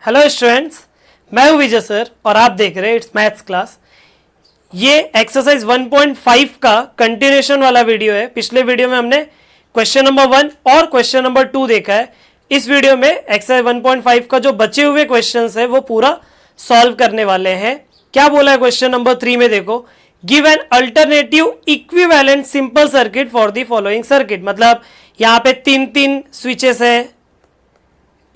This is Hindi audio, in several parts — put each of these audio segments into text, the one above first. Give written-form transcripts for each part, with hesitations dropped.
हेलो स्टूडेंट्स, मैं हूं विजय सर और आप देख रहे हैं इट्स मैथ्स क्लास। ये एक्सरसाइज 1.5 का कंटिन्यूएशन वाला वीडियो है। पिछले वीडियो में हमने क्वेश्चन नंबर 1 और क्वेश्चन नंबर 2 देखा है। इस वीडियो में एक्सरसाइज 1.5 का जो बचे हुए क्वेश्चंस है वो पूरा सॉल्व करने वाले हैं। क्या बोला है क्वेश्चन नंबर 3 में, देखो, give an alternative equivalent simple circuit for the following circuit. मतलब यहाँ पे तीन स्विचेस है,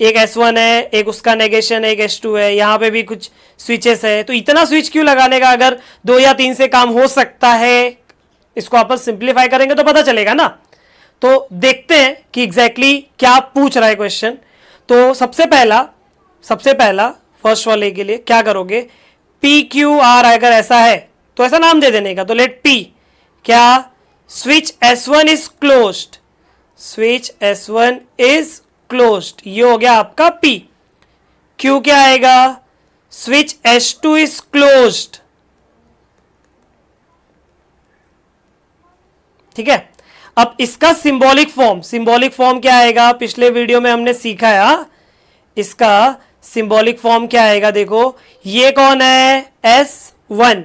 एक S1 है, एक उसका नेगेशन है, एक S2 है, यहाँ पे भी कुछ स्विचेस है। तो इतना स्विच क्यों लगाने का, अगर 2 या 3 से काम हो सकता है। इसको आप सिंप्लीफाई करेंगे तो पता चलेगा ना। तो देखते हैं कि एग्जैक्टली क्या पूछ रहा है क्वेश्चन। तो सबसे पहला फर्स्ट वाले के लिए क्या करोगे, PQR अगर ऐसा है तो ऐसा नाम दे देने का। तो लेट P क्या, switch S1 is closed, switch S1 is closed, ये हो गया आपका P। Q क्या आएगा, स्विच S2 इज क्लोज्ड। ठीक है, अब इसका सिंबॉलिक फॉर्म क्या आएगा, पिछले वीडियो में हमने सीखा है। इसका सिंबॉलिक फॉर्म क्या आएगा, देखो, ये कौन है, S1,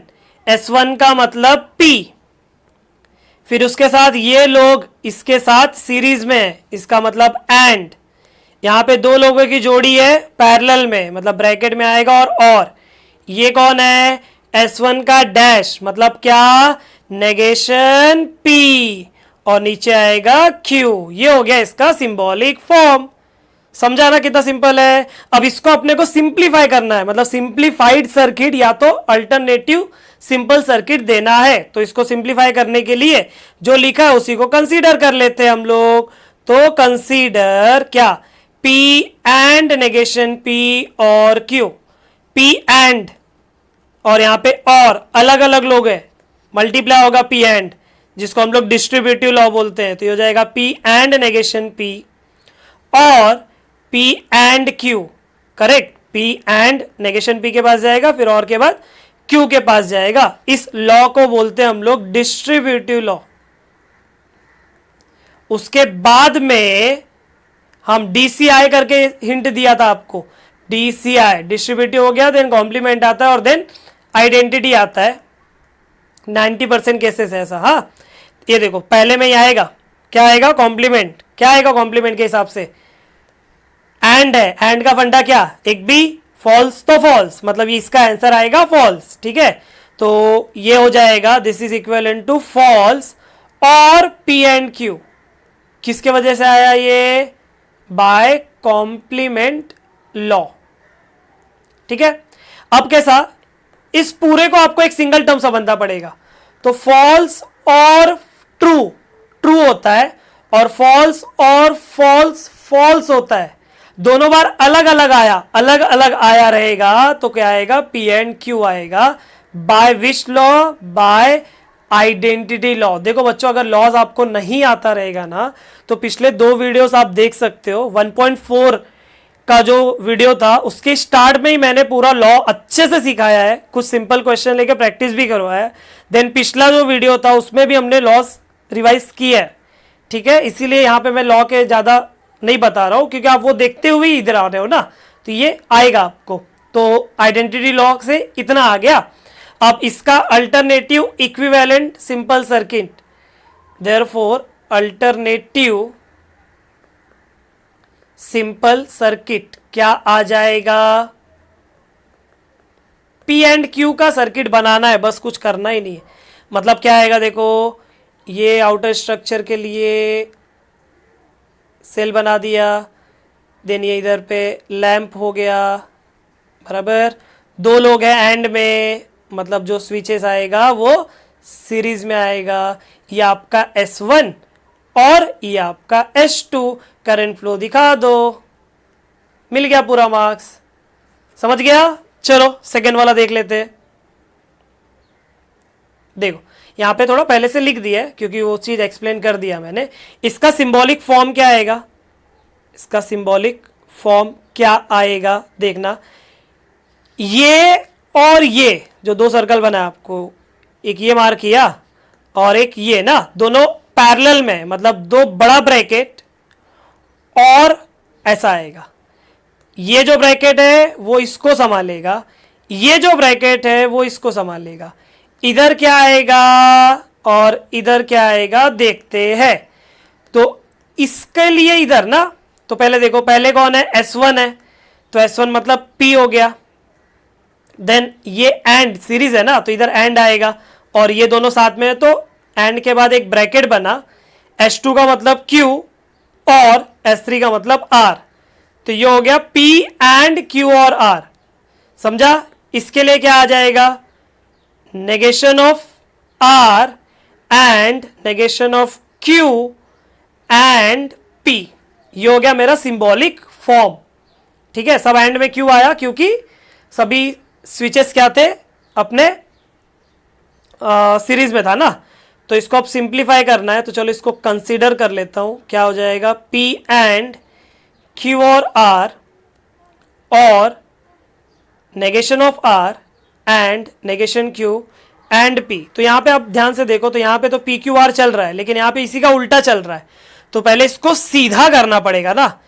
S1 का मतलब P, फिर उसके साथ ये लोग इसके साथ सीरीज में है, इसका मतलब एंड। यहां पे दो लोगों की जोड़ी है पैरेलल में, मतलब ब्रैकेट में आएगा। और ये कौन है, S1 का डैश, मतलब क्या, नेगेशन P, और नीचे आएगा Q। ये हो गया इसका सिंबॉलिक फॉर्म। समझा ना कितना सिंपल है। अब इसको अपने को सिंप्लीफाई करना है, मतलब सिंप्लीफाइड सर्किट या तो अल्टरनेटिव सिंपल सर्किट देना है। तो इसको सिंप्लीफाई करने के लिए जो लिखा है उसी को कंसीडर कर लेते हैं हम लोग। तो कंसीडर क्या, P एंड नेगेशन P और Q, P एंड, और यहां पे और अलग अलग लोग है, मल्टीप्लाई होगा P एंड, जिसको हम लोग डिस्ट्रीब्यूटिव लॉ बोलते हैं। तो ये हो जाएगा P एंड नेगेशन P और P and Q, correct. P and negation P के पास जाएगा, फिर और के बाद Q के पास जाएगा। इस लॉ को बोलते हैं हम लोग डिस्ट्रीब्यूटिव लॉ। उसके बाद में हम DCI करके हिंट दिया था आपको, DCI डिस्ट्रीब्यूटिव हो गया, देन कॉम्प्लीमेंट आता है और देन आइडेंटिटी आता है। 90% केसेस है ऐसा। हाँ, ये देखो, पहले में ये आएगा, क्या आएगा, कॉम्प्लीमेंट। क्या आएगा कॉम्प्लीमेंट के हिसाब से, एंड है, एंड का फंडा क्या, एक भी फॉल्स तो फॉल्स, मतलब इसका आंसर आएगा फॉल्स। ठीक है, तो ये हो जाएगा this is equivalent to false. और P एंड Q किसके वजह से आया, ये बाय कॉम्प्लीमेंट लॉ। ठीक है, अब कैसा, इस पूरे को आपको एक सिंगल टर्म समझना पड़ेगा। तो फॉल्स और ट्रू ट्रू होता है, और फॉल्स और फॉल्स फॉल्स होता है। दोनों बार अलग अलग आया रहेगा, तो क्या आएगा, P एंड Q आएगा। By which law, by identity law. देखो बच्चों, अगर लॉज आपको नहीं आता रहेगा ना, तो पिछले 2 वीडियोस आप देख सकते हो। 1.4 का जो वीडियो था उसके स्टार्ट में ही मैंने पूरा लॉ अच्छे से सिखाया है, कुछ सिंपल क्वेश्चन लेके प्रैक्टिस भी करवाया है। देन पिछला जो वीडियो था उसमें भी हमने लॉस रिवाइज किया है। ठीक है, इसीलिए यहाँ पे मैं लॉ के ज्यादा नहीं बता रहा हूं, क्योंकि आप वो देखते हुए ही इधर आ रहे हो ना, तो ये आएगा आपको। तो आइडेंटिटी लॉ से इतना आ गया। अब इसका alternative equivalent simple circuit, therefore alternative simple circuit क्या आ जाएगा, P एंड Q का सर्किट बनाना है, बस कुछ करना ही नहीं है। मतलब क्या आएगा, देखो, ये आउटर स्ट्रक्चर के लिए सेल बना दिया, देन ये इधर पे लैंप हो गया, बराबर। 2 लोग हैं एंड में, मतलब जो स्विचेस आएगा वो सीरीज में आएगा। ये आपका S1 और ये आपका S2। करंट फ्लो दिखा दो, मिल गया पूरा मार्क्स। समझ गया। चलो सेकेंड वाला देख लेते हैं। देखो, यहां पे थोड़ा पहले से लिख दिया है क्योंकि वो चीज एक्सप्लेन कर दिया मैंने। इसका सिंबॉलिक फॉर्म क्या आएगा, इसका सिंबॉलिक फॉर्म क्या आएगा, देखना, ये और ये जो 2 सर्कल बना आपको, एक ये मार्क किया और एक ये ना, दोनों पैरेलल में, मतलब 2 बड़ा ब्रैकेट और ऐसा आएगा। ये जो ब्रैकेट है वो इसको संभालेगा, ये जो ब्रैकेट है वो इसको संभालेगा। इधर क्या आएगा और इधर क्या आएगा देखते हैं। तो इसके लिए इधर ना, तो पहले देखो, पहले कौन है, S1 है, तो S1 मतलब P हो गया। देन ये एंड सीरीज है ना, तो इधर एंड आएगा और ये दोनों साथ में है, तो एंड के बाद एक ब्रैकेट बना, S2 का मतलब Q और S3 का मतलब R, तो ये हो गया P एंड Q और R। समझा? इसके लिए क्या आ जाएगा, negation of R and negation of Q and P, ये हो गया मेरा सिंबॉलिक फॉर्म। ठीक है, सब एंड में क्यों आया, क्योंकि सभी स्विचेस क्या थे अपने सीरीज में था ना। तो इसको अब सिंप्लीफाई करना है, तो चलो इसको कंसीडर कर लेता हूं। क्या हो जाएगा, P एंड Q और R और negation of R and negation Q and P। तो यहां पे आप ध्यान से देखो, तो यहां पे तो PQR चल रहा है, लेकिन यहां पे इसी का उल्टा चल रहा है। तो पहले इसको सीधा करना पड़ेगा ना,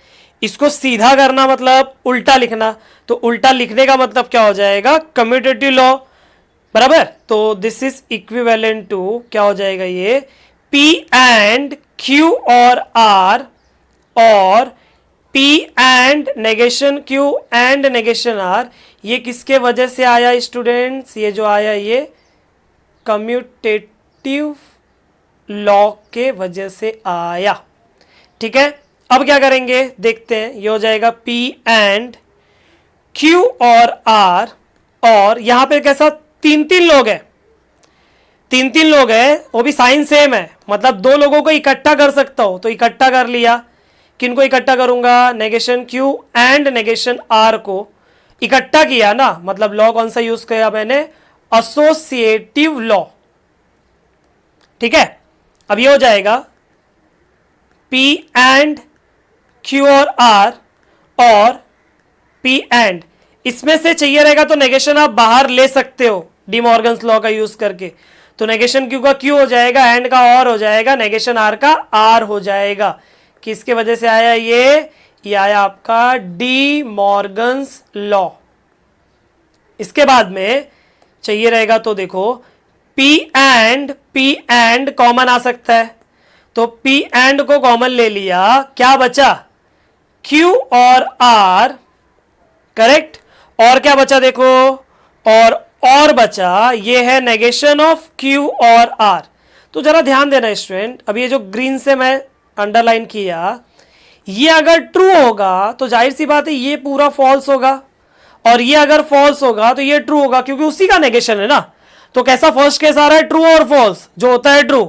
इसको सीधा करना मतलब उल्टा लिखना, तो उल्टा लिखने का मतलब क्या हो जाएगा, कम्यूटेटिव लॉ, बराबर। तो दिस इज इक्विवेलेंट टू क्या हो जाएगा, ये P एंड Q और R और P and negation Q and negation R, ये किसके वजह से आया स्टूडेंट्स, ये जो आया ये कम्यूटेटिव लॉ के वजह से आया। ठीक है, अब क्या करेंगे देखते हैं। ये हो जाएगा P एंड Q और R, और यहां पे कैसा, तीन तीन लोग हैं, तीन तीन लोग हैं, वो भी साइन सेम है, मतलब दो लोगों को इकट्ठा कर सकता हूं, तो इकट्ठा कर लिया। किनको इकट्ठा करूंगा, negation Q and negation R को इकट्ठा किया ना, मतलब लॉ कौन सा यूज किया मैंने, एसोसिएटिव लॉ। ठीक है, अब ये हो जाएगा P एंड Q और R और P एंड, इसमें से चाहिए रहेगा तो नेगेशन आप बाहर ले सकते हो डी मॉर्गन्स लॉ का यूज करके। तो नेगेशन Q का Q हो जाएगा, एंड का और हो जाएगा, नेगेशन R का R हो जाएगा। किसके वजह से आया ये आया आपका डी मॉर्गन्स लॉ। इसके बाद में चाहिए रहेगा तो देखो P एंड कॉमन आ सकता है, तो P एंड को कॉमन ले लिया, क्या बचा, Q और R, करेक्ट। और क्या बचा देखो, और बचा ये है नेगेशन ऑफ Q और R। तो जरा ध्यान देना स्टूडेंट, अब ये जो ग्रीन से मैं अंडरलाइन किया, ये अगर ट्रू होगा तो जाहिर सी बात है ये पूरा फॉल्स होगा, और ये अगर फॉल्स होगा तो ये ट्रू होगा, क्योंकि उसी का नेगेशन है ना। तो कैसा फर्स्ट केस आ रहा है, ट्रू और फॉल्स जो होता है ट्रू,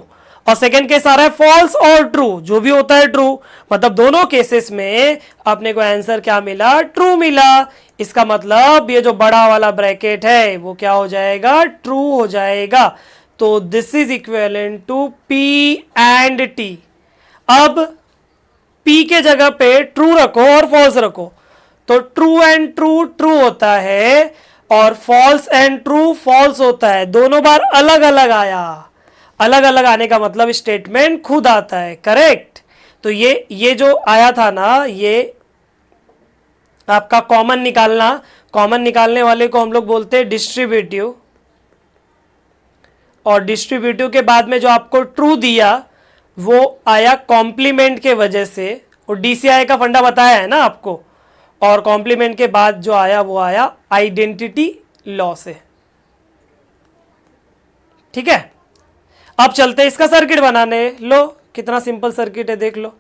और सेकंड केस आ रहा है फॉल्स और ट्रू जो भी होता है ट्रू, मतलब दोनों केसेस में अपने को आंसर क्या मिला, ट्रू मिला। इसका मतलब ये जो बड़ा वाला ब्रैकेट है वो क्या हो जाएगा, ट्रू हो जाएगा। तो this is equivalent to P and T। अब P के जगह पे ट्रू रखो और फॉल्स रखो, तो ट्रू एंड ट्रू ट्रू होता है और फॉल्स एंड ट्रू फॉल्स होता है। दोनों बार अलग अलग आया, अलग अलग आने का मतलब स्टेटमेंट खुद आता है, करेक्ट। तो ये जो आया था ना, ये आपका कॉमन निकालना, कॉमन निकालने वाले को हम लोग बोलते हैं डिस्ट्रीब्यूटिव, और डिस्ट्रीब्यूटिव के बाद में जो आपको ट्रू दिया वो आया कॉम्प्लीमेंट के वजह से, और DCI का फंडा बताया है ना आपको, और कॉम्प्लीमेंट के बाद जो आया वो आया आइडेंटिटी लॉ से। ठीक है, अब चलते हैं इसका सर्किट बनाने। लो कितना सिंपल सर्किट है, देख लो।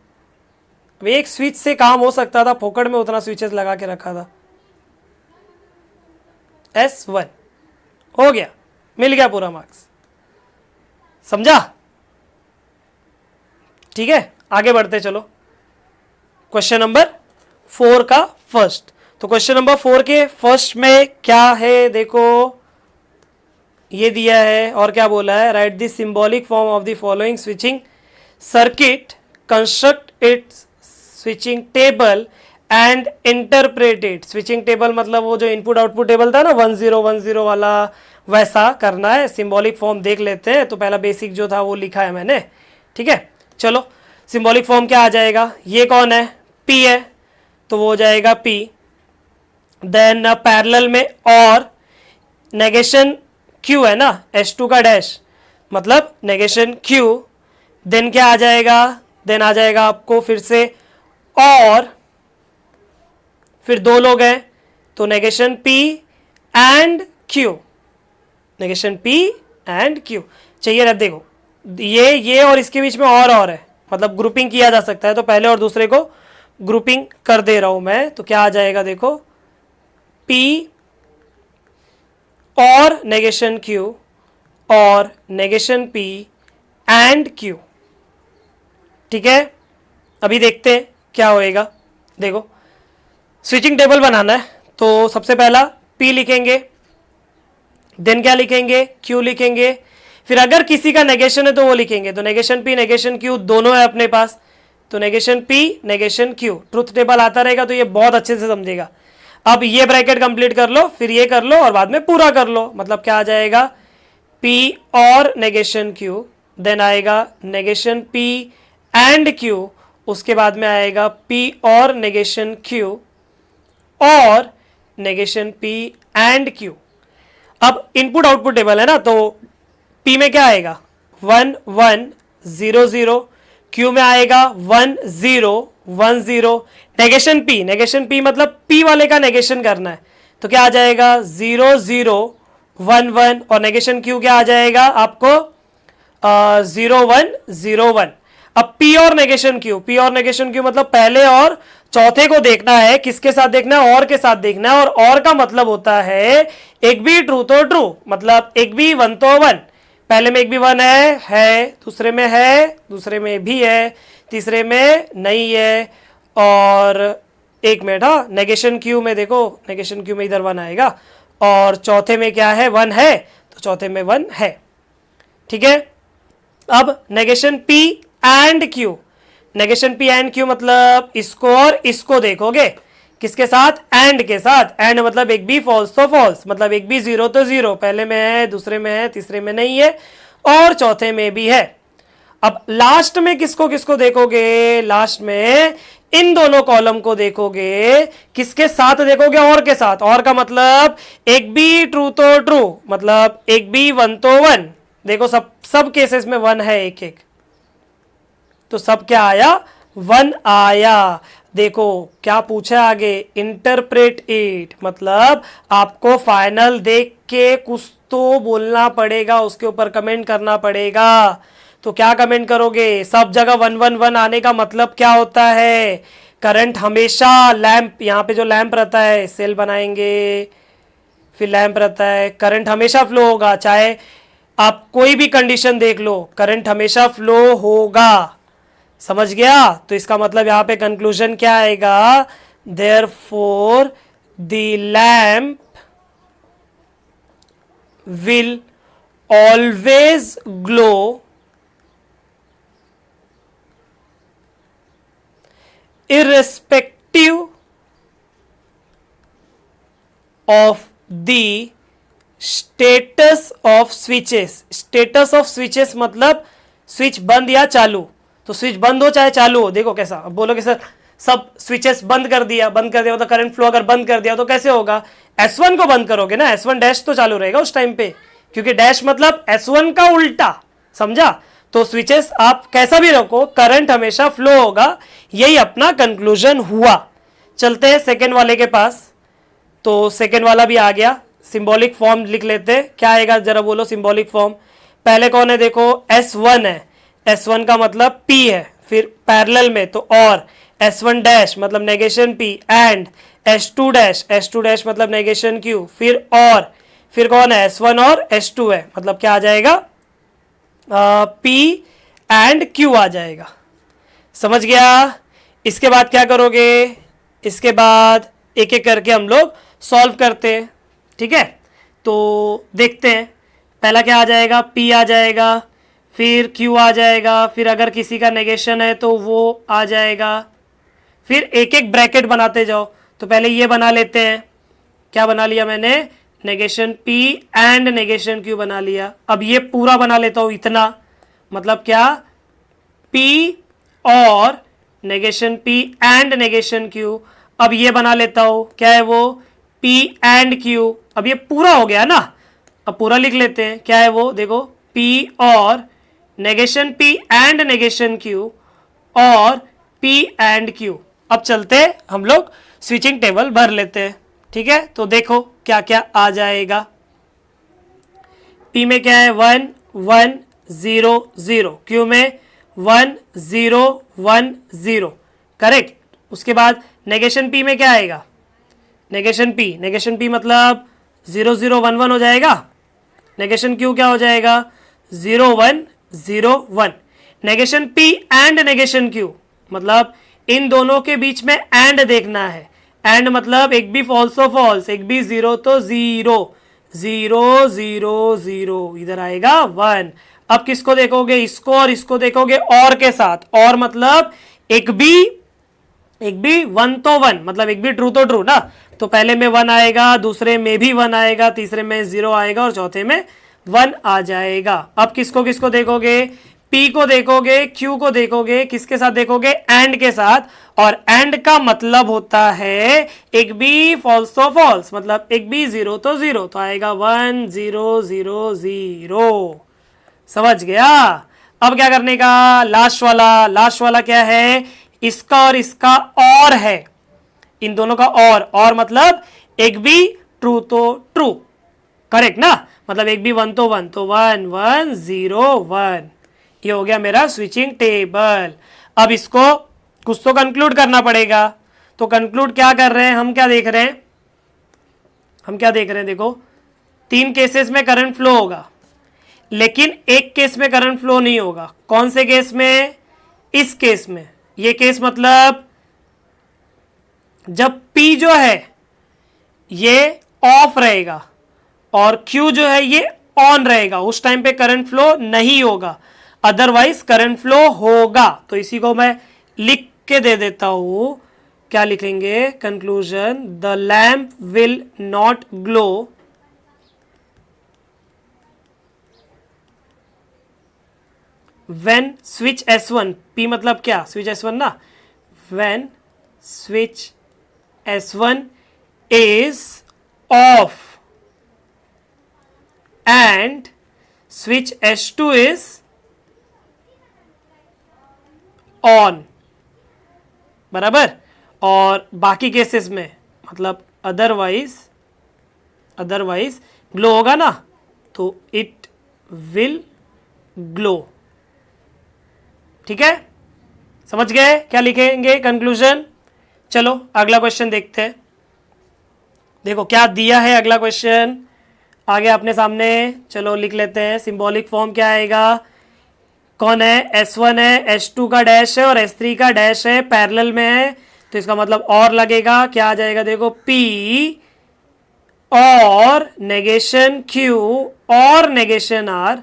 एक स्विच से काम हो सकता था, फोकट में उतना स्विचेस लगा के रखा था। S1 हो गया, मिल गया पूरा मार्क्स, समझा। ठीक है, आगे बढ़ते चलो। क्वेश्चन नंबर 4 का फर्स्ट, तो क्वेश्चन नंबर 4 के फर्स्ट में क्या है देखो, ये दिया है और क्या बोला है, right the symbolic form of the following switching circuit, construct it's switching table and interpret it. Switching table मतलब वो जो इनपुट आउटपुट टेबल था ना 1010 वाला, वैसा करना है। सिंबॉलिक फॉर्म देख लेते हैं, तो पहला बेसिक जो था वो लिखा है मैंने। ठीक है, चलो सिंबॉलिक फॉर्म क्या आ जाएगा, ये कौन है, P है, तो वो हो जाएगा P देन पैरेलल में और नेगेशन Q है ना, H2 का डैश मतलब नेगेशन Q, देन क्या आ जाएगा, देन आ जाएगा आपको फिर से और फिर दो लोग हैं तो negation P and Q, negation P and Q चाहिए रहता। देखो ये और इसके बीच में और है, मतलब ग्रुपिंग किया जा सकता है, तो पहले और दूसरे को ग्रुपिंग कर दे रहा हूं मैं। तो क्या आ जाएगा देखो, P और नेगेशन Q और नेगेशन P एंड Q। ठीक है, अभी देखते हैं क्या होएगा। देखो स्विचिंग टेबल बनाना है तो सबसे पहला P लिखेंगे, देन क्या लिखेंगे, Q लिखेंगे, फिर अगर किसी का नेगेशन है तो वो लिखेंगे। तो नेगेशन P नेगेशन Q दोनों है अपने पास, तो negation P negation Q truth table आता रहेगा तो ये बहुत अच्छे से समझेगा। अब ये ब्रैकेट कंप्लीट कर लो, फिर ये कर लो और बाद में पूरा कर लो। मतलब क्या आ जाएगा, P और नेगेशन Q, देन आएगा नेगेशन P एंड Q, उसके बाद में आएगा P और नेगेशन Q और नेगेशन P एंड Q। अब इनपुट आउटपुट टेबल है ना, तो P में क्या आएगा 1 1 0 0, Q में आएगा 1 0 1 0, नेगेशन P मतलब P वाले का नेगेशन करना है तो क्या आ जाएगा 0 0 1 1, और नेगेशन Q क्या आ जाएगा आपको 0 1 0 1। अब P और नेगेशन Q मतलब पहले और चौथे को देखना है, किसके साथ देखना है, और के साथ देखना है, और का मतलब होता है एक भी ट्रू तो ट्रू, मतलब एक भी वन तो वन। पहले में एक भी वन है, दूसरे में है, दूसरे में भी है, तीसरे में नहीं है, और एक मिनट, हाँ नेगेशन Q में देखो, नेगेशन Q में इधर वन आएगा, और चौथे में क्या है, वन है, तो चौथे में वन है। ठीक है, अब negation P and Q, negation P and Q मतलब इसको और इसको देखोगे, किसके साथ, एंड के साथ। एंड मतलब एक भी फॉल्स तो फॉल्स, मतलब एक भी जीरो तो जीरो, पहले में है, दूसरे में है, तीसरे में नहीं है, और चौथे में भी है। अब लास्ट में किसको किसको देखोगे, लास्ट में इन दोनों कॉलम को देखोगे, किसके साथ देखोगे, और के साथ। और का मतलब एक भी ट्रू तो ट्रू, मतलब एक भी वन तो वन। देखो सब केसेस में वन है, एक एक, तो सब क्या आया, वन आया। देखो क्या पूछा आगे, इंटरप्रेट इट, मतलब आपको फाइनल देख के कुछ तो बोलना पड़ेगा, उसके ऊपर कमेंट करना पड़ेगा। तो क्या कमेंट करोगे, सब जगह 1 1 1 आने का मतलब क्या होता है, करंट हमेशा लैंप, यहाँ पे जो लैंप रहता है, सेल बनाएंगे फिर लैंप रहता है, करंट हमेशा फ्लो होगा, चाहे आप कोई भी कंडीशन देख लो, करंट हमेशा फ्लो होगा। समझ गया, तो इसका मतलब यहां पे कंक्लूजन क्या आएगा, therefore the lamp will always glow irrespective of the status of switches। status of switches मतलब स्विच बंद या चालू, तो स्विच बंद हो चाहे चालू हो। देखो कैसा, अब बोलोगे सर सब स्विचेस बंद कर दिया मतलब करंट फ्लो अगर बंद कर दिया तो कैसे होगा, S1 को बंद करोगे ना, S1 डैश तो चालू रहेगा उस टाइम पे, क्योंकि डैश मतलब S1 का उल्टा, समझा। तो स्विचेस आप कैसा भी रखो, करंट हमेशा फ्लो होगा, यही अपना कंक्लूजन हुआ। चलते हैं सेकेंड वाले के पास। तो सेकेंड वाला भी आ गया, सिंबॉलिक फॉर्म लिख लेते हैं, क्या आएगा जरा बोलो सिंबॉलिक फॉर्म। पहले कौन है, देखो S1 है, S1 का मतलब P है, फिर पैरेलल में तो और, S1 डैश मतलब negation P and S2 dash मतलब नेगेशन Q, फिर और, फिर कौन है, S1 और S2 है, मतलब क्या आ जाएगा, P एंड Q आ जाएगा। समझ गया। इसके बाद क्या करोगे, इसके बाद एक एक करके हम लोग सॉल्व करते हैं। ठीक है, तो देखते हैं, पहला क्या आ जाएगा, P आ जाएगा, फिर Q आ जाएगा, फिर अगर किसी का नेगेशन है तो वो आ जाएगा, फिर एक एक ब्रैकेट बनाते जाओ। तो पहले ये बना लेते हैं, क्या बना लिया मैंने, negation P and negation Q बना लिया। अब ये पूरा बना लेता हूं इतना, मतलब क्या, P और negation P and negation Q। अब ये बना लेता हूं, क्या है वो, P एंड Q। अब ये पूरा हो गया ना, अब पूरा लिख लेते हैं, क्या है वो देखो, P और negation P and negation Q और P एंड Q। अब चलते हम लोग स्विचिंग टेबल भर लेते हैं, ठीक है। तो देखो क्या क्या आ जाएगा। P में क्या है 1 1 0 0, Q में 1 0 1 0, करेक्ट। उसके बाद नेगेशन P में क्या आएगा, नेगेशन P मतलब 0 0 1 1 हो जाएगा। नेगेशन Q क्या हो जाएगा 0 1 0 1। Negation P and negation Q मतलब इन दोनों के बीच में एंड देखना है। एंड मतलब एक भी फॉल्स तो फॉल्स, एक भी जीरो तो जीरो, 0 0 0, इधर आएगा 1। अब किसको देखोगे, इसको और इसको देखोगे और के साथ, और मतलब एक भी 1 तो 1, मतलब एक भी ट्रू तो ट्रू ना। तो पहले में 1 आएगा, दूसरे में भी 1 आएगा, तीसरे में 0 आएगा और चौथे में 1 आ जाएगा। अब किसको किसको देखोगे, P को देखोगे, Q को देखोगे, किसके साथ देखोगे, एंड के साथ। और एंड का मतलब होता है एक भी फॉल्स तो फॉल्स, मतलब एक भी 0 तो 0, तो आएगा 1 0 0 0। समझ गया। अब क्या करने का, लास्ट वाला क्या है, इसका और इसका और है, इन दोनों का और मतलब एक भी ट्रू तो ट्रू, करेक्ट ना। मतलब एक भी 1 तो 1, तो 1 1 0 1। ये हो गया मेरा स्विचिंग टेबल। अब इसको कुछ तो कंक्लूड करना पड़ेगा। तो कंक्लूड क्या कर रहे हैं, हम क्या देख रहे हैं, देखो 3 केसेस में करंट फ्लो होगा, लेकिन एक केस में करंट फ्लो नहीं होगा। कौन से केस में, इस केस में। ये केस मतलब जब P जो है ये ऑफ रहेगा और Q जो है ये ऑन रहेगा, उस टाइम पे करंट फ्लो नहीं होगा, अदरवाइज करंट फ्लो होगा। तो इसी को मैं लिख के दे देता हूं, क्या लिखेंगे, conclusion, the lamp will not glow when switch S1, P मतलब क्या, स्विच S1 ना, when switch S1 is off and switch S2 is on, बराबर। और बाकी केसेस में मतलब अदरवाइज ग्लो होगा ना, तो इट विल ग्लो, ठीक है। समझ गए क्या लिखेंगे कंक्लूजन। चलो अगला क्वेश्चन देखते हैं। देखो क्या दिया है अगला क्वेश्चन, आ गया अपने सामने, चलो लिख लेते हैं। सिंबॉलिक फॉर्म क्या आएगा, कौन है, S1 है, S2 का डैश है और S3 का डैश है, पैरेलल में है, तो इसका मतलब और लगेगा। क्या आ जाएगा देखो, P और नेगेशन Q और नेगेशन R,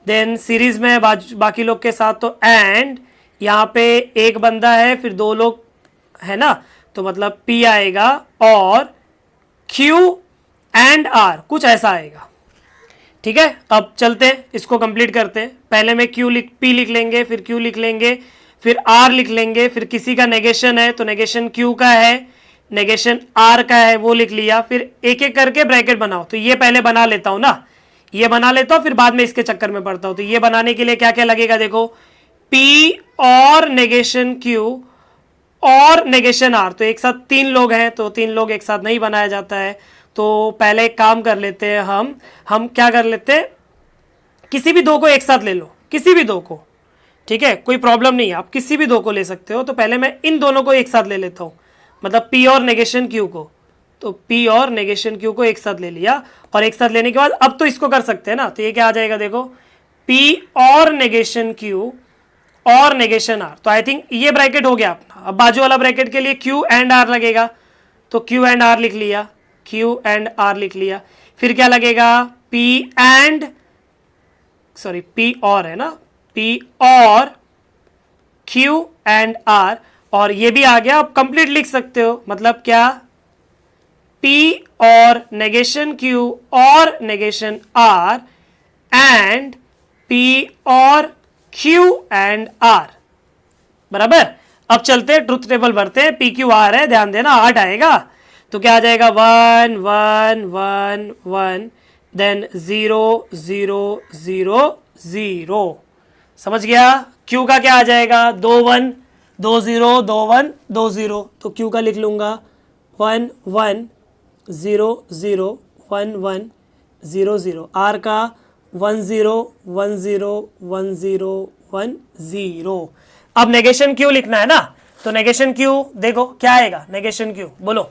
देन सीरीज में बाकी लोग के साथ, तो एंड यहाँ पे एक बंदा है फिर 2 लोग है ना, तो मतलब P आएगा और Q एंड R, कुछ ऐसा आएगा, ठीक है। अब चलते हैं इसको कंप्लीट करते हैं। पहले में P लिख लेंगे, फिर Q लिख लेंगे, फिर R लिख लेंगे, फिर किसी का नेगेशन है तो नेगेशन Q का है, नेगेशन R का है, वो लिख लिया। फिर एक एक करके ब्रैकेट बनाओ, तो ये पहले बना लेता हूं ना, ये बना लेता हूं, फिर बाद में इसके चक्कर में पड़ता हूं। तो ये बनाने के लिए क्या क्या लगेगा देखो, P और नेगेशन Q और नेगेशन R, तो एक साथ 3 लोग हैं, तो 3 लोग एक साथ नहीं बनाया जाता है। तो पहले एक काम कर लेते हैं, हम क्या कर लेते हैं, किसी भी 2 को एक साथ ले लो, किसी भी 2 को, ठीक है, कोई प्रॉब्लम नहीं है, आप किसी भी 2 को ले सकते हो। तो पहले मैं इन दोनों को एक साथ ले लेता हूं, मतलब P और नेगेशन Q को, तो P और नेगेशन Q को एक साथ ले लिया। और एक साथ लेने के बाद अब तो इसको कर सकते हैं ना, तो ये क्या आ जाएगा देखो, P और नेगेशन Q और नेगेशन R, तो आई थिंक ये ब्रैकेट हो गया अपना। अब बाजू वाला ब्रैकेट के लिए Q एंड R लगेगा, तो Q एंड R लिख लिया, Q एंड R लिख लिया। फिर क्या लगेगा, P और है ना, P और Q एंड R, और ये भी आ गया। अब कंप्लीट लिख सकते हो, मतलब क्या, P और नेगेशन Q और नेगेशन R एंड P और Q एंड R, बराबर। अब चलते हैं ट्रुथ टेबल भरते हैं। PQR है, ध्यान देना 8 आएगा, तो क्या आ जाएगा 1 1 1 1 देन 0 0 0 0। समझ गया। Q का क्या आ जाएगा 2 1 2 0 2 1 2 0, तो Q का लिख लूंगा 1 1 0 0 1 1 0 0। R का 1 0 1 0 1 0 1 0। अब नेगेशन Q लिखना है ना, तो नेगेशन Q देखो क्या आएगा, नेगेशन Q बोलो।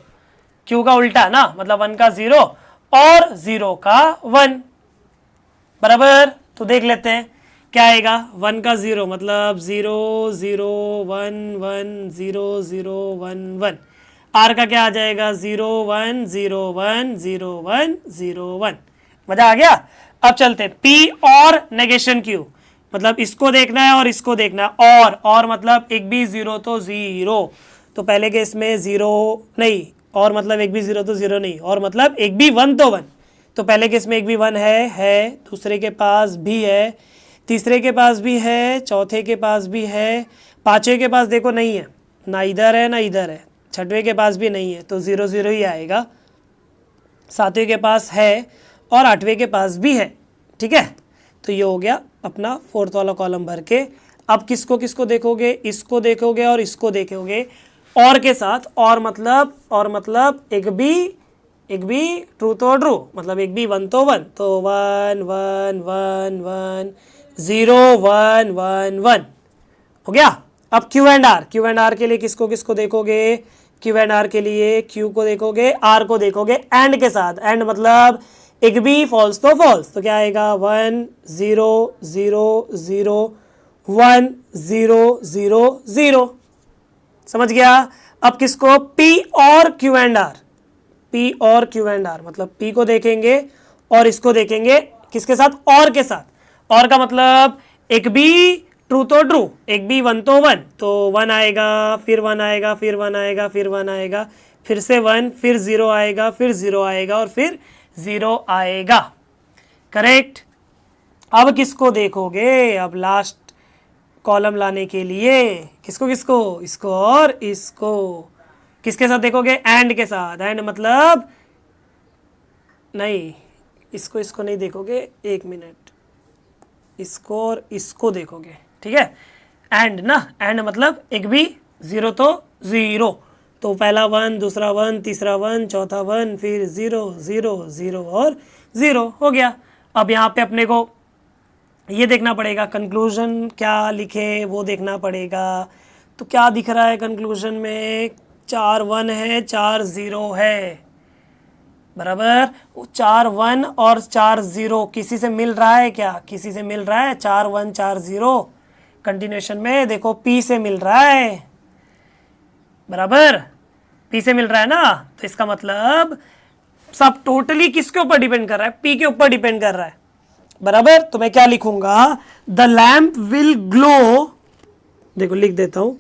Q का उल्टा ना, मतलब 1 का 0 और 0 का 1, बराबर। तो देख लेते हैं क्या आएगा। 1 का 0 मतलब 0 0 1 1 0 0 1 1। R का क्या आ जाएगा 0 1 0 1 0 1 0 1। मजा आ गया। अब चलते हैं P और नेगेशन Q, मतलब इसको देखना है और इसको देखना है। और मतलब एक भी 0 तो 0, तो पहले केस में 0 नहीं, और मतलब एक भी 0 तो 0 नहीं, और मतलब एक भी 1 तो 1। तो पहले केस में एक भी 1 है, दूसरे के पास भी है, तीसरे के पास भी है, चौथे के पास भी है, पांचवें के पास देखो नहीं है, ना इधर है ना इधर है, छठवें के पास भी नहीं है, तो 0 0 ही आएगा। सातवें के पास है और आठवें के पास भी है, ठीक है। तो ये हो गया अपना फोर्थ वाला कॉलम भर के। अब किसको किसको देखोगे, इसको देखोगे और इसको देखोगे और के साथ, और मतलब एक भी ट्रू तो ट्रू, मतलब एक भी 1 तो 1, तो 1 1 1 1 0 1 1 1 हो गया। अब Q एंड R के लिए किसको किसको देखोगे, Q एंड R के लिए Q को देखोगे, R को देखोगे एंड के साथ, एंड मतलब एक भी फॉल्स तो फॉल्स, तो क्या आएगा 1 0 0 0 1 0 0 0। समझ गया। अब किसको, P और Q एंड R, P और Q एंड R, मतलब P को देखेंगे और इसको देखेंगे किसके साथ, और के साथ। और का मतलब एक भी ट्रू तो ट्रू, एक भी 1 तो 1, तो 1 आएगा, फिर 1 आएगा, फिर 1 आएगा, फिर 1 आएगा, फिर से 1, फिर 0 आएगा, फिर 0 आएगा और फिर 0 आएगा। करेक्ट। अब किसको देखोगे, अब लास्ट कॉलम लाने के लिए किसको किसको, इसको और इसको किसके साथ देखोगे, एंड के साथ। एंड मतलब नहीं, इसको नहीं देखोगे, 1 मिनट, इसको और इसको देखोगे, ठीक है। एंड ना, एंड मतलब एक भी 0 तो 0, तो पहला 1, दूसरा 1, तीसरा 1, चौथा 1, फिर 0 0 0 और 0 हो गया। अब यहाँ पे अपने को ये देखना पड़ेगा कंक्लूजन क्या लिखे, वो देखना पड़ेगा। तो क्या दिख रहा है कंक्लूजन में, 4 1 है, 4 0 है, बराबर। 4 1 और 4 0 किसी से मिल रहा है क्या, किसी से मिल रहा है, 4 1 4 0 कंटिन्यूएशन में देखो P से मिल रहा है, बराबर, P से मिल रहा है ना। तो इसका मतलब सब टोटली किसके ऊपर डिपेंड कर रहा है, P के ऊपर डिपेंड कर रहा है, बराबर। तो मैं क्या लिखूंगा, द लैम्प विल ग्लो, देखो लिख देता हूं,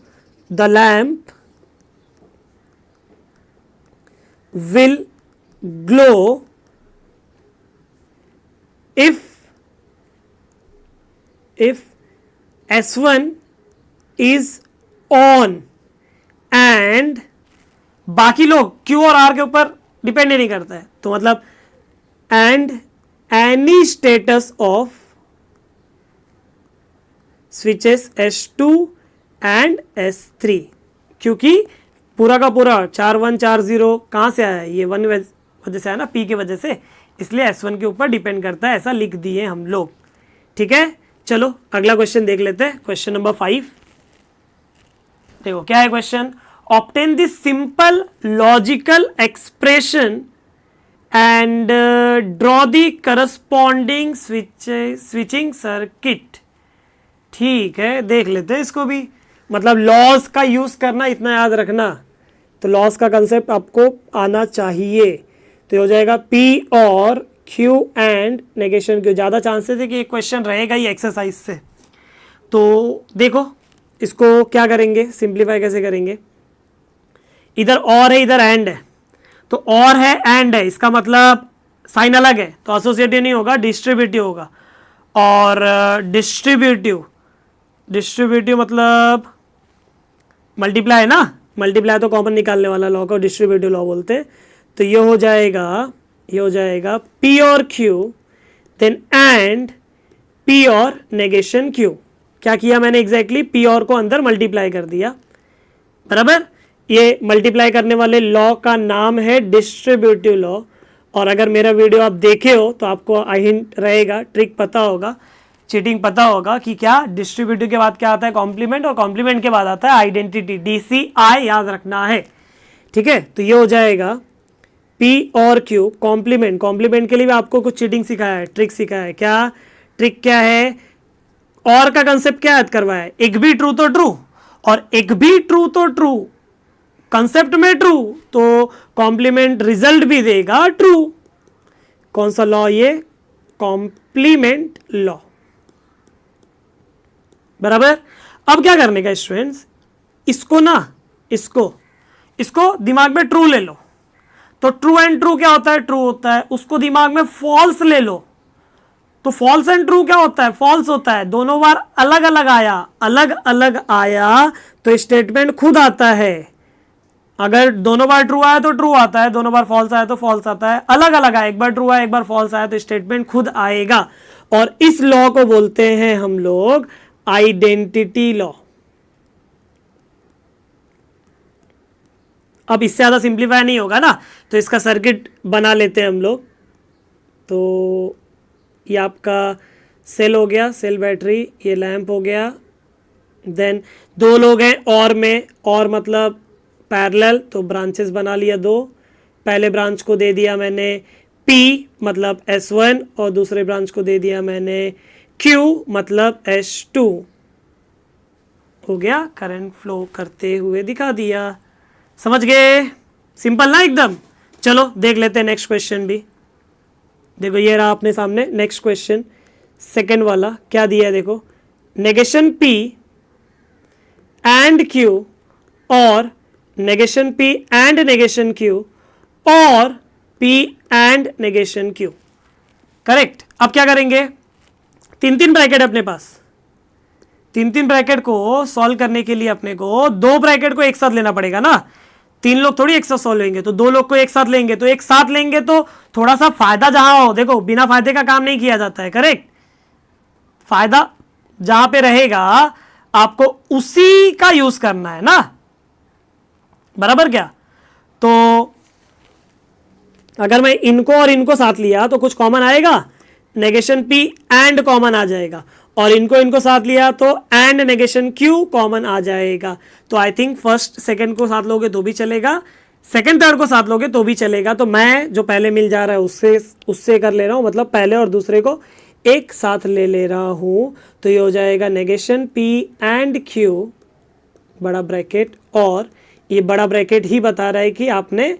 the lamp will glow if S1 is on and बाकी लोग Q और R के ऊपर डिपेंड नहीं करता है, तो मतलब and any status of switches S2 and S3, क्योंकि पूरा का पूरा 4 1 4 0 कहाँ से आया है, ये 1 वजह से आया ना, P की वजह से, इसलिए S1 के ऊपर डिपेंड करता है, ऐसा लिख दिए हम लोग, ठीक है। चलो अगला क्वेश्चन देख लेते हैं, क्वेश्चन नंबर 5। देखो क्या है question, obtain this simple logical expression and draw the corresponding switching circuit. ठीक है, देख लेते हैं इसको भी, मतलब लॉज का यूज करना, इतना याद रखना, तो लॉज का कंसेप्ट आपको आना चाहिए। तो हो जाएगा P और Q एंड नेगेशन Q। ज़्यादा चांसेस है कि ये क्वेश्चन रहेगा ही एक्सरसाइज से। तो देखो इसको क्या करेंगे, सिंप्लीफाई कैसे करेंगे, इधर और है इधर एंड है, तो और है एंड है, इसका मतलब साइन अलग है, तो एसोसिएटिव नहीं होगा, डिस्ट्रीब्यूटिव होगा। और डिस्ट्रीब्यूटिव मतलब मल्टीप्लाई है ना, मल्टीप्लाई तो कॉमन निकालने वाला लॉ को डिस्ट्रीब्यूटिव लॉ बोलते हैं। तो ये हो जाएगा P और Q, देन एंड P और नेगेशन Q। क्या किया मैंने एग्जैक्टली P और को अंदर मल्टीप्लाई कर दिया, बराबर। ये मल्टीप्लाई करने वाले लॉ का नाम है डिस्ट्रीब्यूटिव लॉ। और अगर मेरा वीडियो आप देखे हो तो आपको हिंट रहेगा, ट्रिक पता होगा, चीटिंग पता होगा कि क्या डिस्ट्रीब्यूटिव के बाद क्या आता है, कॉम्प्लीमेंट, और कॉम्प्लीमेंट के बाद आता है आइडेंटिटी, DCI याद रखना है, ठीक है। तो ये हो जाएगा P और Q कॉम्प्लीमेंट। कॉम्प्लीमेंट के लिए भी आपको कुछ चीटिंग सिखाया है, ट्रिक सिखाया है। क्या ट्रिक क्या है, और का कंसेप्ट क्या याद करवाया है, एक भी ट्रू तो ट्रू, और एक भी ट्रू तो ट्रू, कंसेप्ट में ट्रू, तो कॉम्प्लीमेंट रिजल्ट भी देगा ट्रू। कौन सा लॉ ये, कॉम्प्लीमेंट लॉ, बराबर। अब क्या करने का स्टूडेंट्स, इसको ना इसको दिमाग में ट्रू ले लो, तो ट्रू एंड ट्रू क्या होता है, ट्रू होता है। उसको दिमाग में फॉल्स ले लो, तो फॉल्स एंड ट्रू क्या होता है, फॉल्स होता है। दोनों बार अलग अलग आया तो स्टेटमेंट खुद आता है। अगर दोनों बार ट्रू आया तो ट्रू आता है, दोनों बार फॉल्स आया तो फॉल्स आता है। अलग अलग आया, एक बार ट्रू आया एक बार फॉल्स आया तो स्टेटमेंट खुद आएगा। और इस लॉ को बोलते हैं हम लोग आइडेंटिटी लॉ। अब इससे ज्यादा सिंप्लीफाई नहीं होगा ना, तो इसका सर्किट बना लेते हैं हम लोग। तो ये आपका सेल हो गया, सेल बैटरी, ये लैंप हो गया, देन दो लोग हैं और में, और मतलब पैरेलल, तो ब्रांचेस बना लिया दो। पहले ब्रांच को दे दिया मैंने P मतलब S1, और दूसरे ब्रांच को दे दिया मैंने Q मतलब S2। हो गया, करंट फ्लो करते हुए दिखा दिया। समझ गए, सिंपल ना एकदम। चलो देख लेते हैं नेक्स्ट क्वेश्चन भी। देखो ये रहा अपने सामने नेक्स्ट क्वेश्चन, सेकंड वाला। क्या दिया है देखो, नेगेशन P एंड Q और negation P and negation Q और P and negation Q, correct. अब क्या करेंगे, तीन तीन ब्रैकेट अपने पास, तीन ब्रैकेट को सॉल्व करने के लिए अपने को दो ब्रैकेट को एक साथ लेना पड़ेगा ना। तीन लोग थोड़ी एक साथ सॉल्व लेंगे, तो दो लोग को एक साथ लेंगे, तो एक साथ लेंगे तो थोड़ा सा फायदा जहां हो, देखो बिना फायदे का काम नहीं किया जाता है, करेक्ट। फायदा जहां पे रहेगा आपको उसी का यूज करना है ना, बराबर। क्या तो अगर मैं इनको और इनको साथ लिया तो कुछ कॉमन आएगा, नेगेशन P एंड कॉमन आ जाएगा, और इनको साथ लिया तो एंड नेगेशन Q कॉमन आ जाएगा। तो आई थिंक फर्स्ट सेकंड को साथ लोगे तो भी चलेगा, सेकंड थर्ड को साथ लोगे तो भी चलेगा। तो मैं जो पहले मिल जा रहा है उससे कर ले रहा हूं, मतलब पहले और दूसरे को एक साथ ले रहा हूं। तो ये हो जाएगा नेगेशन P एंड Q बड़ा ब्रैकेट, और ये बड़ा ब्रैकेट ही बता रहा है कि आपने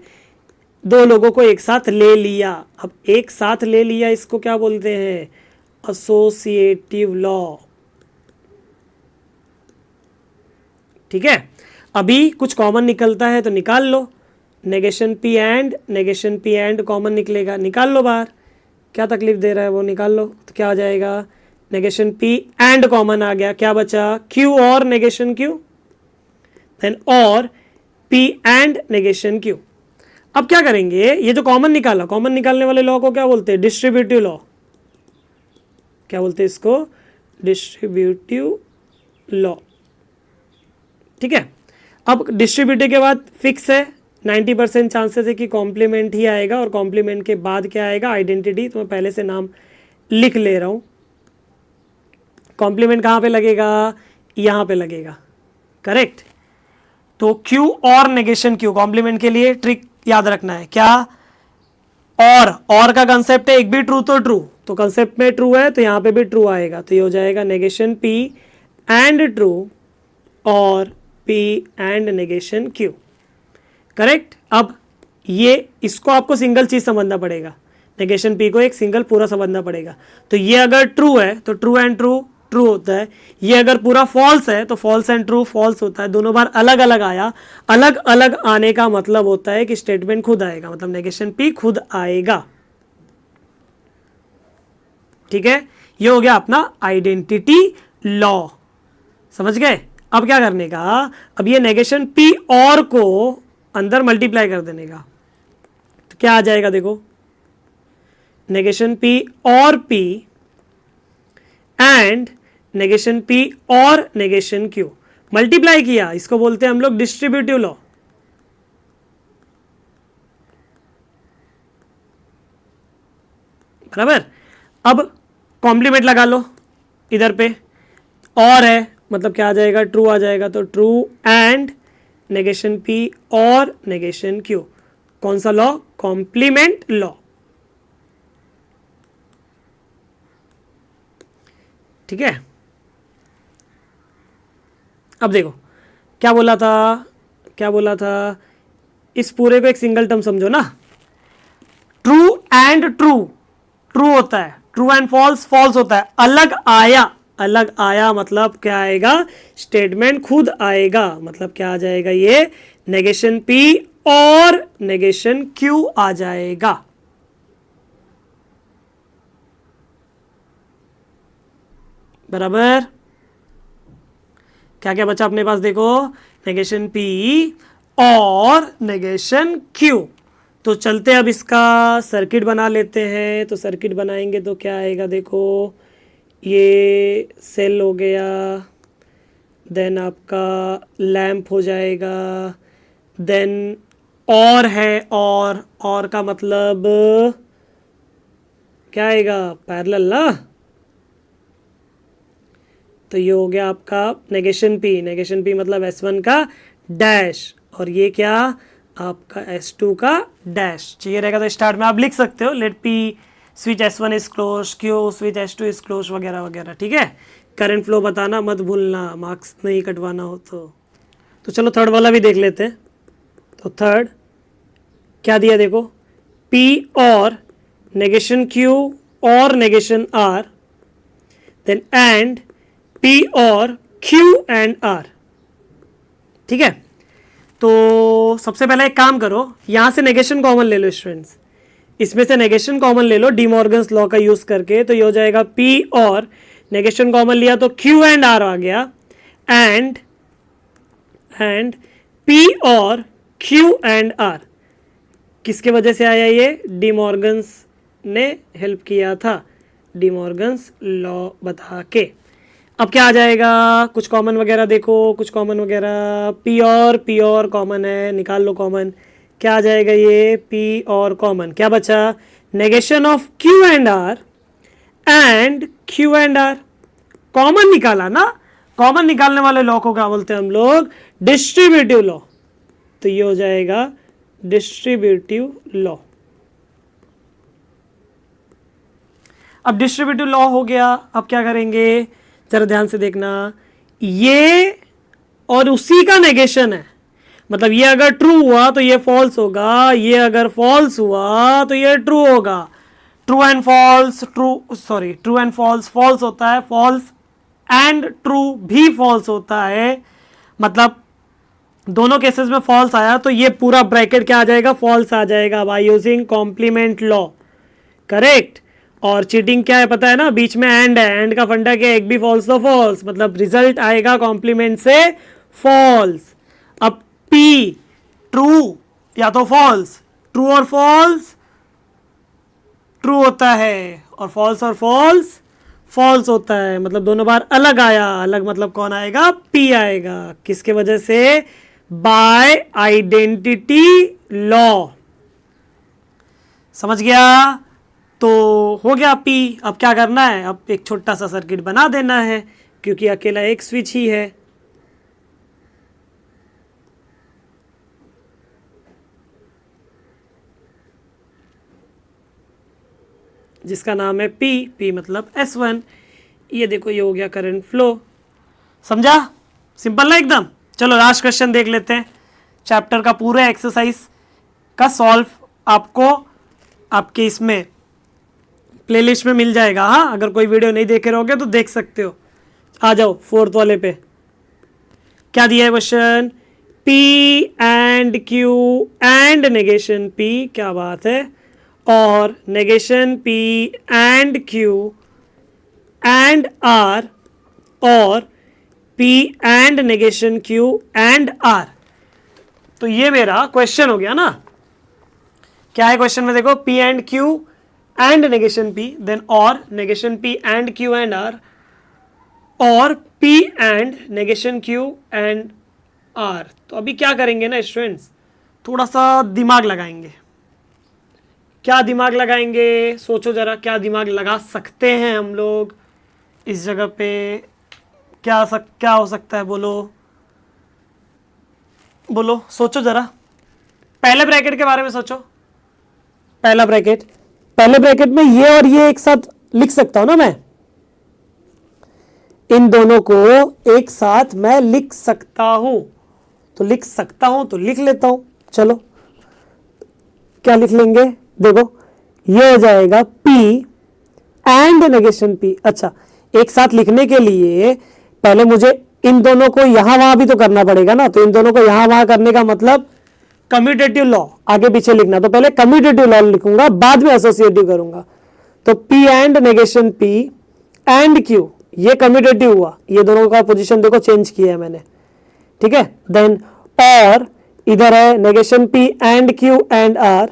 दो लोगों को एक साथ ले लिया। अब एक साथ ले लिया इसको क्या बोलते हैं, एसोसिएटिव लॉ, ठीक है। अभी कुछ कॉमन निकलता है तो निकाल लो, नेगेशन P एंड कॉमन निकलेगा, निकाल लो बाहर, क्या तकलीफ दे रहा है वो, निकाल लो। तो क्या आ जाएगा, नेगेशन P एंड कॉमन आ गया, क्या बचा, Q और नेगेशन Q, देन और P एंड नेगेशन Q। अब क्या करेंगे, ये जो कॉमन निकाला, कॉमन निकालने वाले लॉ को क्या बोलते हैं, डिस्ट्रीब्यूटिव लॉ। क्या बोलते हैं इसको, डिस्ट्रीब्यूटिव लॉ, ठीक है। अब डिस्ट्रीब्यूटिव के बाद फिक्स है, 90% चांसेस है कि कॉम्प्लीमेंट ही आएगा, और कॉम्प्लीमेंट के बाद क्या आएगा, आइडेंटिटी। तो मैं पहले से नाम लिख ले रहा हूं। कॉम्प्लीमेंट कहां पे लगेगा, यहां पे लगेगा, करेक्ट। तो Q और नेगेशन Q, कॉम्प्लीमेंट के लिए ट्रिक याद रखना है, क्या, और का कंसेप्ट है एक भी ट्रू तो ट्रू, तो कंसेप्ट में ट्रू है तो यहां पे भी ट्रू आएगा। तो ये हो जाएगा नेगेशन P एंड ट्रू और P and negation Q, correct. अब ये इसको आपको सिंगल चीज समझना पड़ेगा, नेगेशन P को एक सिंगल पूरा समझना पड़ेगा। तो ये अगर ट्रू है तो ट्रू एंड ट्रू ट्रू होता है, ये अगर पूरा फॉल्स है तो फॉल्स एंड ट्रू फॉल्स होता है। दोनों बार अलग अलग आया, अलग अलग आने का मतलब होता है कि स्टेटमेंट खुद आएगा, मतलब नेगेशन P खुद आएगा, ठीक है। ये हो गया अपना आइडेंटिटी लॉ, समझ गए। अब क्या करने का, अब ये नेगेशन P और को अंदर मल्टीप्लाई कर देने का। तो क्या आ जाएगा देखो, नेगेशन P और P एंड नेगेशन P और नेगेशन Q मल्टीप्लाई किया, इसको बोलते हैं हम लोग डिस्ट्रीब्यूटिव लॉ। बराबर। अब कॉम्प्लीमेंट लगा लो इधर पे, और है मतलब क्या आ जाएगा, ट्रू आ जाएगा। तो ट्रू एंड नेगेशन P और नेगेशन Q, कौन सा लॉ, कॉम्प्लीमेंट लॉ। ठीक है। अब देखो क्या बोला था, क्या बोला था, इस पूरे को एक सिंगल टर्म समझो ना, ट्रू एंड ट्रू, ट्रू होता है, ट्रू एंड फॉल्स, फॉल्स होता है। अलग आया, अलग आया मतलब क्या आएगा, स्टेटमेंट खुद आएगा, मतलब क्या आ जाएगा, ये नेगेशन P और नेगेशन Q आ जाएगा। बराबर। क्या क्या बचा अपने पास देखो, नेगेशन P और नेगेशन Q। तो चलते अब इसका सर्किट बना लेते हैं। तो सर्किट बनाएंगे तो क्या आएगा देखो, ये सेल हो गया, देन आपका लैंप हो जाएगा, देन और है, और का मतलब क्या आएगा, पैरेलल ना। तो ये हो गया आपका नेगेशन P, नेगेशन P मतलब S1 का डैश, और ये क्या आपका S2 का डैश। चाहिए रहेगा तो स्टार्ट में आप लिख सकते हो, let P switch S1 is close, Q switch S2 is close, वगैरह वगैरह। ठीक है, करंट फ्लो बताना मत भूलना, मार्क्स नहीं कटवाना हो तो चलो थर्ड वाला भी देख लेते हैं। तो थर्ड क्या दिया देखो, P और नेगेशन Q और negation R, then and P और Q एंड R। ठीक है, तो सबसे पहले एक काम करो, यहां से नेगेशन कॉमन ले लो स्टूडेंट्स, इसमें से नेगेशन कॉमन ले लो डी मॉर्गन्स लॉ का यूज करके। तो ये हो जाएगा P और नेगेशन कॉमन लिया तो Q एंड R आ गया, एंड P और Q एंड R किसके वजह से आया, ये डी मॉर्गन्स ने हेल्प किया था, डी मॉर्गन्स लॉ बता के। अब क्या आ जाएगा, कुछ कॉमन वगैरह देखो, कुछ कॉमन वगैरह, P और कॉमन है, निकाल लो कॉमन। क्या आ जाएगा ये, P और कॉमन, क्या बचा, negation of Q and R and Q and R, common निकाला ना। कॉमन निकालने वाले लॉ को क्या बोलते हैं हम लोग, डिस्ट्रीब्यूटिव लॉ। तो ये हो जाएगा डिस्ट्रीब्यूटिव लॉ। अब डिस्ट्रीब्यूटिव लॉ हो गया, अब क्या करेंगे जरा ध्यान से देखना, ये और उसी का नेगेशन है, मतलब ये अगर ट्रू हुआ तो ये फॉल्स होगा, ये अगर फॉल्स हुआ तो ये ट्रू होगा। True and false, true and false, false होता है, फॉल्स एंड ट्रू भी फॉल्स होता है, मतलब दोनों केसेस में फॉल्स आया तो ये पूरा ब्रैकेट क्या आ जाएगा, फॉल्स आ जाएगा by using complement law. Correct. और चीटिंग क्या है पता है ना, बीच में एंड है, एंड का फंडा क्या है, एक भी फॉल्स तो फॉल्स, मतलब रिजल्ट आएगा कॉम्प्लीमेंट से फॉल्स। अब P ट्रू या तो फॉल्स, ट्रू और फॉल्स ट्रू होता है, और फॉल्स और फॉल्स फॉल्स होता है, मतलब दोनों बार अलग आया, अलग मतलब कौन आएगा, P आएगा, किसके वजह से, बाय आइडेंटिटी लॉ। समझ गया। तो हो गया P। अब क्या करना है, अब एक छोटा सा सर्किट बना देना है, क्योंकि अकेला एक स्विच ही है। जिसका नाम है P मतलब S1। ये देखो ये हो गया करंट फ्लो। समझा, सिंपल ना एकदम। चलो लास्ट क्वेश्चन देख लेते हैं, चैप्टर का पूरे एक्सरसाइज का सॉल्व आपको आपके इसमें प्लेलिस्ट में मिल जाएगा। हाँ, अगर कोई वीडियो नहीं देखे रहोगे तो देख सकते हो। आ जाओ फोर्थ वाले पे। क्या दिया है question, P and Q and negation P, क्या बात है, और negation P and Q and R, और P and negation Q and R। तो ये मेरा क्वेश्चन हो गया ना, क्या है क्वेश्चन में देखो, P and Q and negation P, then और negation P and Q and R, और P and negation Q and R। तो अभी क्या करेंगे ना स्टूडेंट्स, थोड़ा सा दिमाग लगाएंगे। क्या दिमाग लगाएंगे, सोचो जरा, क्या दिमाग लगा सकते हैं हम लोग इस जगह पे? क्या हो सकता है, बोलो बोलो, सोचो जरा। पहले ब्रैकेट के बारे में सोचो। पहले ब्रैकेट में ये और ये एक साथ लिख सकता हूं ना मैं, इन दोनों को एक साथ मैं लिख सकता हूं, तो लिख लेता हूं। चलो क्या लिख लेंगे, देखो ये हो जाएगा P एंड नेगेशन P। अच्छा, एक साथ लिखने के लिए पहले मुझे इन दोनों को यहां वहां भी तो करना पड़ेगा ना, तो इन दोनों को यहां वहां करने का मतलब कम्यूटेटिव लॉ आगे पीछे लिखना, तो पहले कम्यूटेटिव लॉ लिखूंगा, बाद में एसोसिएटिव करूंगा। तो P and negation P and Q, ये कम्यूटेटिव हुआ, ये दोनों का पोजीशन देखो चेंज किया है मैंने, ठीक है। देन और इधर है negation P and Q and R,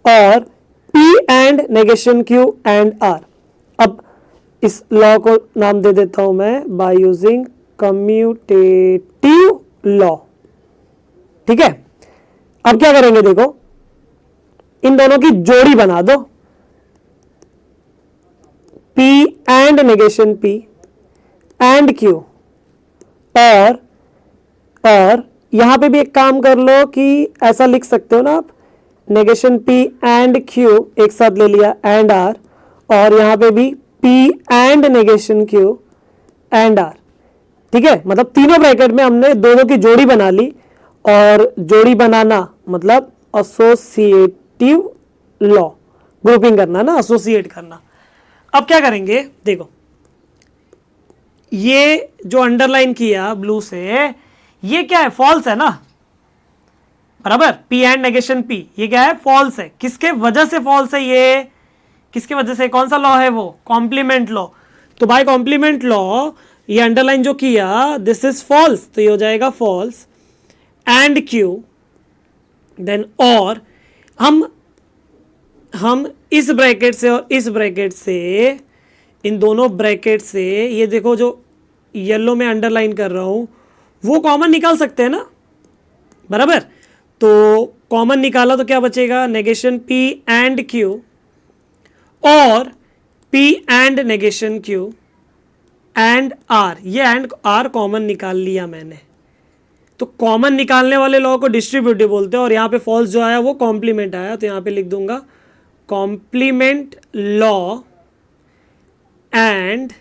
और P and negation Q and R। अब इस लॉ को नाम दे देता हूं मैं बाय यूजिंग कम्यूटेटिव लॉ, ठीक है। अब क्या करेंगे, देखो इन दोनों की जोड़ी बना दो, P and negation P and Q, और यहां पे भी एक काम कर लो कि ऐसा लिख सकते हो ना आप, नेगेशन P एंड Q एक साथ ले लिया एंड R, और यहां पे भी P and negation Q and R, ठीक है। मतलब तीनों ब्रैकेट में हमने दोनों की जोड़ी बना ली, और जोड़ी बनाना मतलब एसोसिएटिव लॉ, ग्रुपिंग करना ना, एसोसिएट करना। अब क्या करेंगे, देखो ये जो अंडरलाइन किया ब्लू से, ये क्या है, फॉल्स है ना, बराबर। P एंड नेगेशन P, ये क्या है, फॉल्स है। किसके वजह से फॉल्स है, ये किसके वजह से, कौन सा लॉ है वो, कॉम्प्लीमेंट लॉ। तो बाय कॉम्प्लीमेंट लॉ ये अंडरलाइन जो किया, दिस इज फॉल्स, तो ये हो जाएगा फॉल्स एंड Q, देन और हम इस ब्रैकेट से और इस ब्रैकेट से, इन दोनों ब्रैकेट से, ये देखो जो येलो में अंडरलाइन कर रहा हूं वो कॉमन निकाल सकते हैं ना, बराबर। तो कॉमन निकाला तो क्या बचेगा, नेगेशन P एंड Q और P and negation Q and R, ये एंड R कॉमन निकाल लिया मैंने। तो कॉमन निकालने वाले लॉ को डिस्ट्रीब्यूटिव बोलते हैं, और यहां पे फॉल्स जो आया वो कॉम्प्लीमेंट आया, तो यहां पे लिख दूंगा complement law and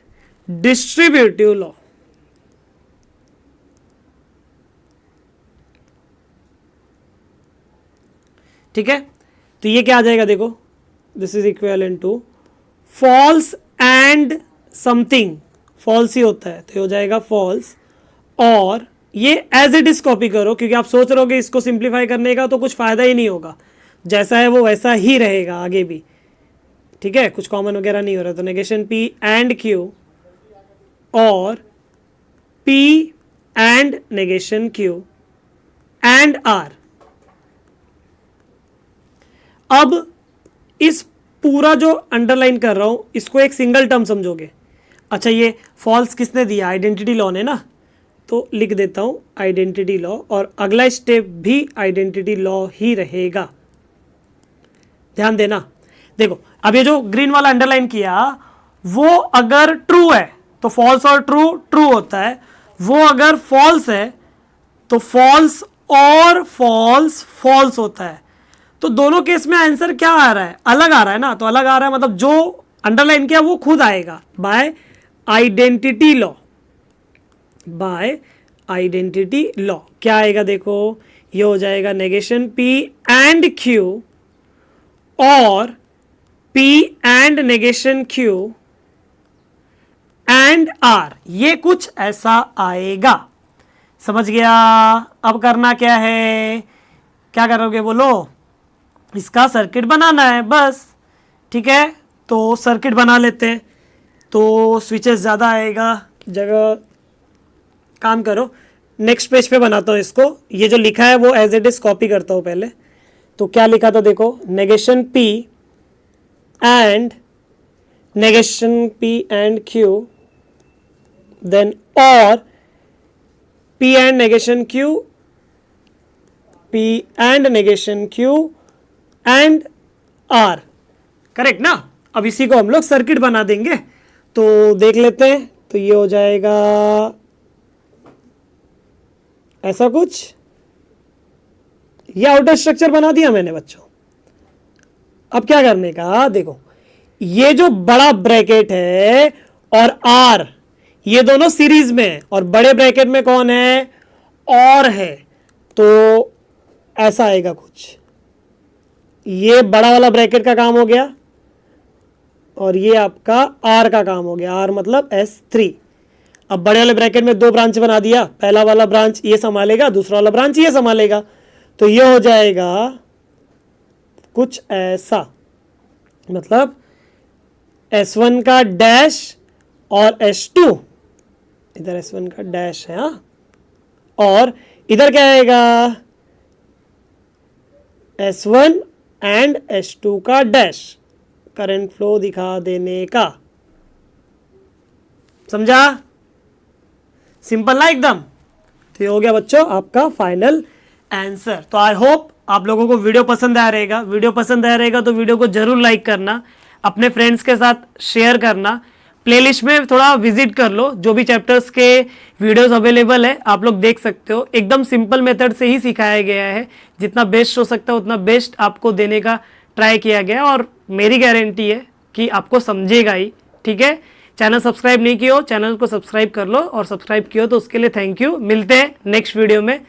distributive law. ठीक है, तो ये क्या आ जाएगा, देखो this is equivalent to false and something, false ही होता है, तो ये हो जाएगा फॉल्स, और ये एज इट इज कॉपी करो, क्योंकि आप सोच रहे हो कि इसको सिंप्लीफाई करने का तो कुछ फायदा ही नहीं होगा, जैसा है वो वैसा ही रहेगा आगे भी, ठीक है, कुछ कॉमन वगैरह नहीं हो रहा। तो नेगेशन P एंड Q और P and negation Q and R। अब इस पूरा जो अंडरलाइन कर रहा हूं इसको एक सिंगल टर्म समझोगे। अच्छा, ये फॉल्स किसने दिया, आइडेंटिटी लॉ ने ना, तो लिख देता हूं आइडेंटिटी लॉ, और अगला स्टेप भी आइडेंटिटी लॉ ही रहेगा, ध्यान देना। देखो अब ये जो ग्रीन वाला अंडरलाइन किया वो अगर ट्रू है तो फॉल्स और ट्रू ट्रू होता है, वो अगर फॉल्स है तो फॉल्स और फॉल्स फॉल्स होता है। तो दोनों केस में आंसर क्या आ रहा है, अलग आ रहा है ना, तो अलग आ रहा है मतलब जो अंडरलाइन किया वो खुद आएगा by identity law, by identity law. क्या आएगा, देखो ये हो जाएगा नेगेशन P एंड Q और P and negation Q and R, ये कुछ ऐसा आएगा, समझ गया। अब करना क्या है, क्या करोगे बोलो, इसका सर्किट बनाना है बस, ठीक है। तो सर्किट बना लेते हैं, तो स्विचेस ज़्यादा आएगा जगह, काम करो नेक्स्ट पेज पे बनाता हूँ इसको, ये जो लिखा है वो एज इट इज कॉपी करता हूँ पहले। तो क्या लिखा था देखो, negation P and Q, then और P and negation Q and R, correct ना। अब इसी को हम लोग सर्किट बना देंगे, तो देख लेते हैं। तो ये हो जाएगा ऐसा कुछ, ये आउटर स्ट्रक्चर बना दिया मैंने बच्चों। अब क्या करने का, देखो ये जो बड़ा ब्रैकेट है और R, ये दोनों सीरीज में है, और बड़े ब्रैकेट में कौन है, और है। तो ऐसा आएगा कुछ, ये बड़ा वाला ब्रैकेट का काम हो गया और ये आपका R का काम हो गया, R मतलब S3। अब बड़े वाले ब्रैकेट में 2 ब्रांच बना दिया, पहला वाला ब्रांच ये संभालेगा, दूसरा वाला ब्रांच ये संभालेगा। तो ये हो जाएगा कुछ ऐसा, मतलब S1 का डैश और S2, इधर S1 का डैश है, हाँ, और इधर क्या आएगा, S1 एंड S2 का डैश, करंट फ्लो दिखा देने का। समझा, सिंपल ना एकदम। तो ये हो गया बच्चों आपका फाइनल आंसर। तो आई होप आप लोगों को वीडियो पसंद आया रहेगा। वीडियो पसंद आया रहेगा तो वीडियो को जरूर लाइक करना, अपने फ्रेंड्स के साथ शेयर करना, प्लेलिस्ट में थोड़ा विजिट कर लो, जो भी चैप्टर्स के वीडियोस अवेलेबल है आप लोग देख सकते हो। एकदम सिंपल मेथड से ही सिखाया गया है, जितना बेस्ट हो सकता है उतना बेस्ट आपको देने का ट्राई किया गया, और मेरी गारंटी है कि आपको समझेगा ही। ठीक है, चैनल सब्सक्राइब नहीं किया हो, चैनल को सब्सक्राइब कर लो, और सब्सक्राइब किया हो तो उसके लिए थैंक यू। मिलते हैं नेक्स्ट वीडियो में।